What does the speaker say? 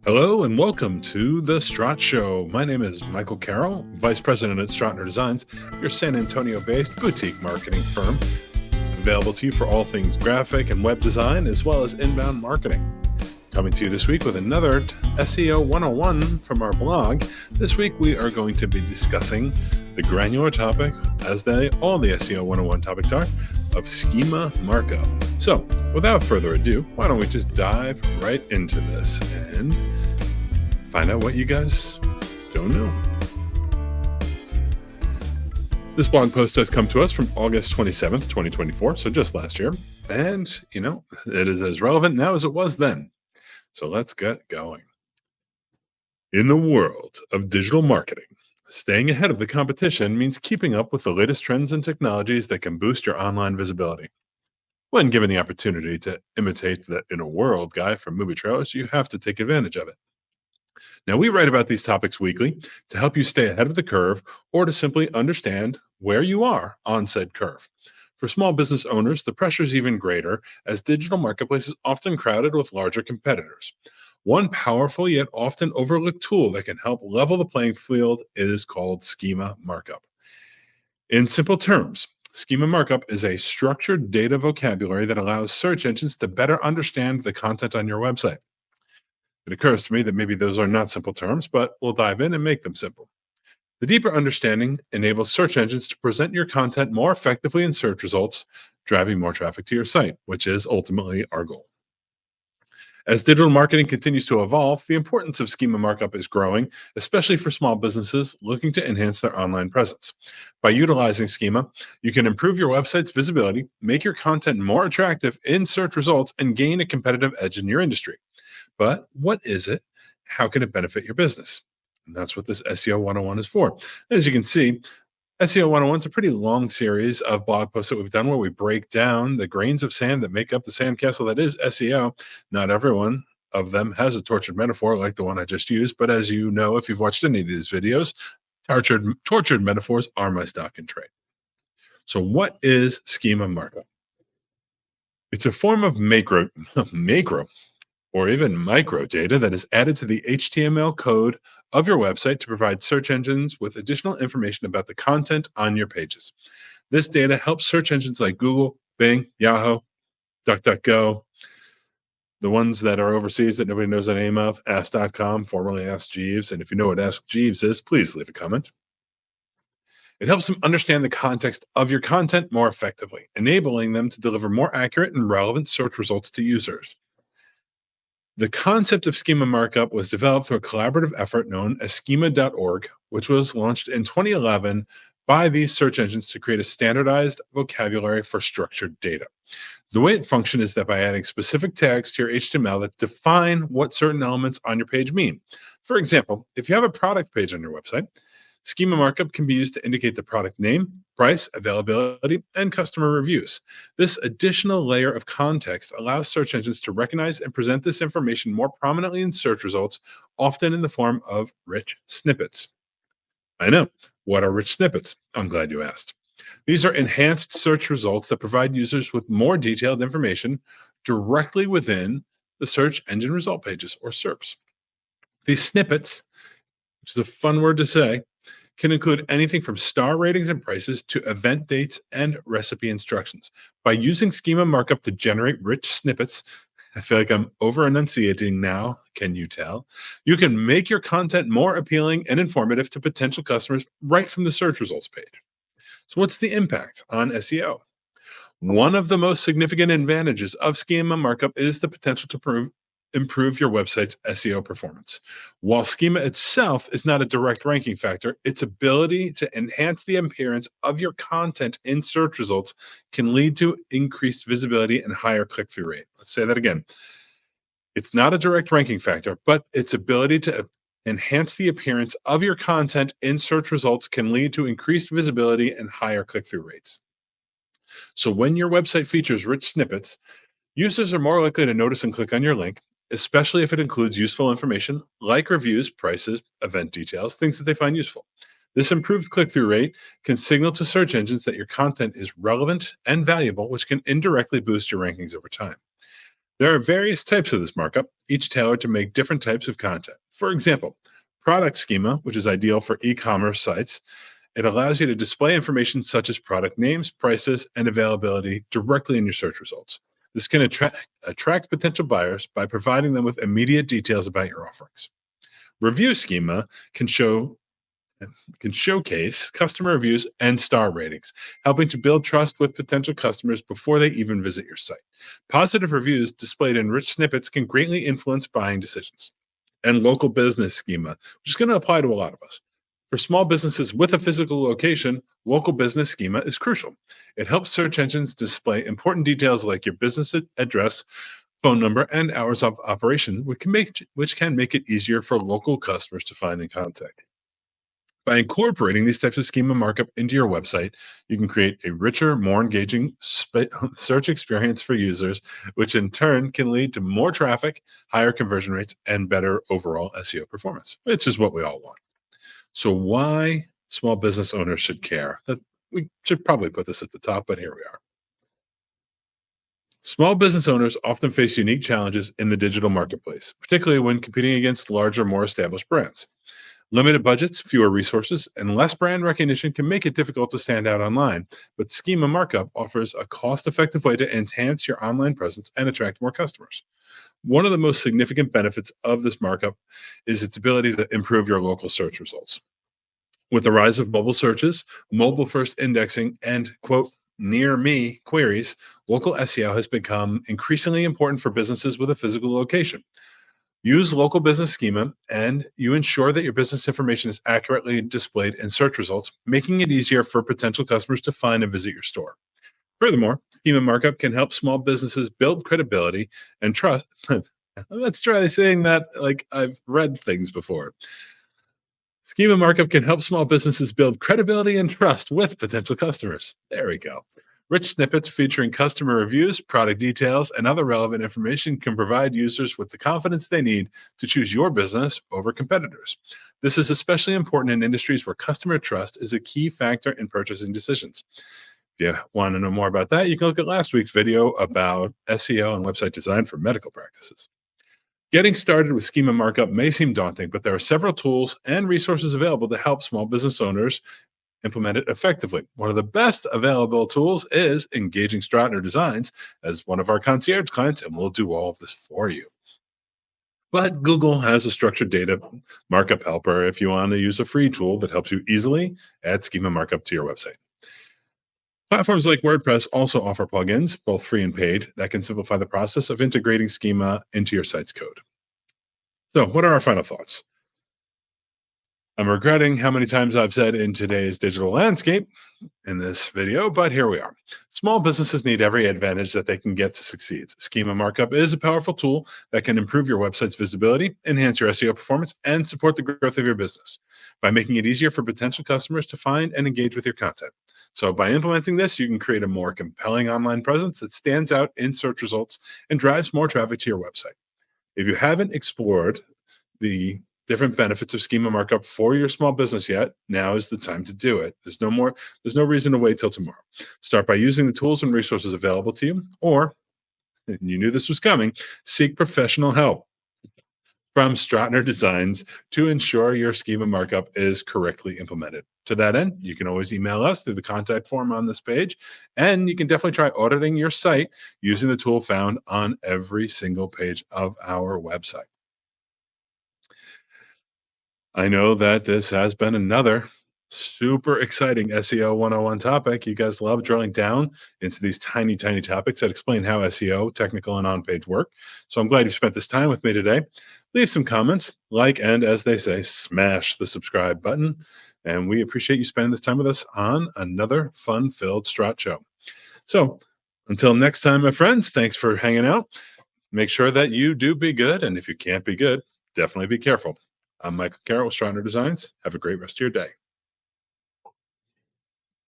Hello and welcome to the StrottSHOW. My name is Michael Carroll, Vice President at Strottner Designs, your San Antonio-based boutique marketing firm, available to you for all things graphic and web design, as well as inbound marketing. Coming to you this week with another SEO 101 from our blog. This week we are going to be discussing the granular topic, as all the SEO 101 topics are, of schema markup. So, without further ado, why don't we just dive right into this and find out what you guys don't know. This blog post has come to us from August 27th, 2024, so just last year. And, it is as relevant now as it was then. So let's get going. In the world of digital marketing, staying ahead of the competition means keeping up with the latest trends and technologies that can boost your online visibility. When given the opportunity to imitate the In a World guy from movie trailers, you have to take advantage of it. Now, we write about these topics weekly to help you stay ahead of the curve or to simply understand where you are on said curve. For small business owners, the pressure is even greater as digital marketplace is often crowded with larger competitors. One powerful yet often overlooked tool that can help level the playing field is called Schema Markup. In simple terms, Schema Markup is a structured data vocabulary that allows search engines to better understand the content on your website. It occurs to me that maybe those are not simple terms, but we'll dive in and make them simple. The deeper understanding enables search engines to present your content more effectively in search results, driving more traffic to your site, which is ultimately our goal. As digital marketing continues to evolve, the importance of schema markup is growing, especially for small businesses looking to enhance their online presence. By utilizing schema, you can improve your website's visibility, make your content more attractive in search results, and gain a competitive edge in your industry. But what is it? How can it benefit your business? And that's what this SEO 101 is for. As you can see, SEO 101 is a pretty long series of blog posts that we've done where we break down the grains of sand that make up the sandcastle that is SEO. Not everyone of them has a tortured metaphor like the one I just used, but as you know, if you've watched any of these videos, tortured metaphors are my stock in trade. So what is schema markup? It's a form of macro or even micro data that is added to the HTML code of your website to provide search engines with additional information about the content on your pages. This data helps search engines like Google, Bing, Yahoo, DuckDuckGo, the ones that are overseas that nobody knows the name of, Ask.com, formerly Ask Jeeves. And if you know what Ask Jeeves is, please leave a comment. It helps them understand the context of your content more effectively, enabling them to deliver more accurate and relevant search results to users. The concept of schema markup was developed through a collaborative effort known as schema.org, which was launched in 2011 by these search engines to create a standardized vocabulary for structured data. The way it functions is that by adding specific tags to your HTML that define what certain elements on your page mean. For example, if you have a product page on your website, schema markup can be used to indicate the product name, price, availability, and customer reviews. This additional layer of context allows search engines to recognize and present this information more prominently in search results, often in the form of rich snippets. I know. What are rich snippets? I'm glad you asked. These are enhanced search results that provide users with more detailed information directly within the search engine result pages, or SERPs. These snippets, which is a fun word to say, can include anything from star ratings and prices to event dates and recipe instructions. By using schema markup to generate rich snippets, I feel like I'm over enunciating now, can you tell? You can make your content more appealing and informative to potential customers right from the search results page. So what's the impact on SEO? One of the most significant advantages of schema markup is the potential to improve your website's SEO performance. While schema itself is not a direct ranking factor, its ability to enhance the appearance of your content in search results can lead to increased visibility and higher click-through rate. Let's say that again. It's not a direct ranking factor, but its ability to enhance the appearance of your content in search results can lead to increased visibility and higher click-through rates. So when your website features rich snippets, users are more likely to notice and click on your link, especially if it includes useful information like reviews, prices, event details, things that they find useful. This improved click-through rate can signal to search engines that your content is relevant and valuable, which can indirectly boost your rankings over time. There are various types of this markup, each tailored to make different types of content. For example, product schema, which is ideal for e-commerce sites. It allows you to display information such as product names, prices, and availability directly in your search results. This can attract potential buyers by providing them with immediate details about your offerings. Review schema can showcase customer reviews and star ratings, helping to build trust with potential customers before they even visit your site. Positive reviews displayed in rich snippets can greatly influence buying decisions. And local business schema, which is going to apply to a lot of us. For small businesses with a physical location, local business schema is crucial. It helps search engines display important details like your business address, phone number, and hours of operation, which can make it easier for local customers to find and contact. By incorporating these types of schema markup into your website, you can create a richer, more engaging search experience for users, which in turn can lead to more traffic, higher conversion rates, and better overall SEO performance, which is what we all want. So, why small business owners should care? That we should probably put this at the top, but here we are. Small business owners often face unique challenges in the digital marketplace, particularly when competing against larger, more established brands. Limited budgets, fewer resources, and less brand recognition can make it difficult to stand out online, but Schema Markup offers a cost-effective way to enhance your online presence and attract more customers. One of the most significant benefits of this markup is its ability to improve your local search results. With the rise of mobile searches, mobile first indexing, and quote, near me queries, local SEO has become increasingly important for businesses with a physical location. Use local business schema and you ensure that your business information is accurately displayed in search results, making it easier for potential customers to find and visit your store. Furthermore, schema markup can help small businesses build credibility and trust. Let's try saying that like I've read things before. Schema markup can help small businesses build credibility and trust with potential customers. There we go. Rich snippets featuring customer reviews, product details, and other relevant information can provide users with the confidence they need to choose your business over competitors. This is especially important in industries where customer trust is a key factor in purchasing decisions. If you want to know more about that, you can look at last week's video about SEO and website design for medical practices. Getting started with schema markup may seem daunting, but there are several tools and resources available to help small business owners implement it effectively. One of the best available tools is engaging Strottner Designs as one of our concierge clients, and we'll do all of this for you. But Google has a structured data markup helper if you want to use a free tool that helps you easily add schema markup to your website. Platforms like WordPress also offer plugins, both free and paid, that can simplify the process of integrating schema into your site's code. So, what are our final thoughts? I'm regretting how many times I've said in today's digital landscape in this video, but here we are. Small businesses need every advantage that they can get to succeed. Schema Markup is a powerful tool that can improve your website's visibility, enhance your SEO performance, and support the growth of your business by making it easier for potential customers to find and engage with your content. So by implementing this, you can create a more compelling online presence that stands out in search results and drives more traffic to your website. If you haven't explored the different benefits of schema markup for your small business yet, now is the time to do it. There's no reason to wait till tomorrow. Start by using the tools and resources available to you, or you knew this was coming, seek professional help from Strottner Designs to ensure your schema markup is correctly implemented. To that end, you can always email us through the contact form on this page, and you can definitely try auditing your site using the tool found on every single page of our website. I know that this has been another super exciting SEO 101 topic. You guys love drilling down into these tiny, tiny topics that explain how SEO, technical and on-page work. So I'm glad you spent this time with me today. Leave some comments, like, and as they say, smash the subscribe button. And we appreciate you spending this time with us on another fun-filled StrottSHOW. So until next time, my friends, thanks for hanging out. Make sure that you do be good. And if you can't be good, definitely be careful. I'm Michael Carroll with Strottner Designs. Have a great rest of your day.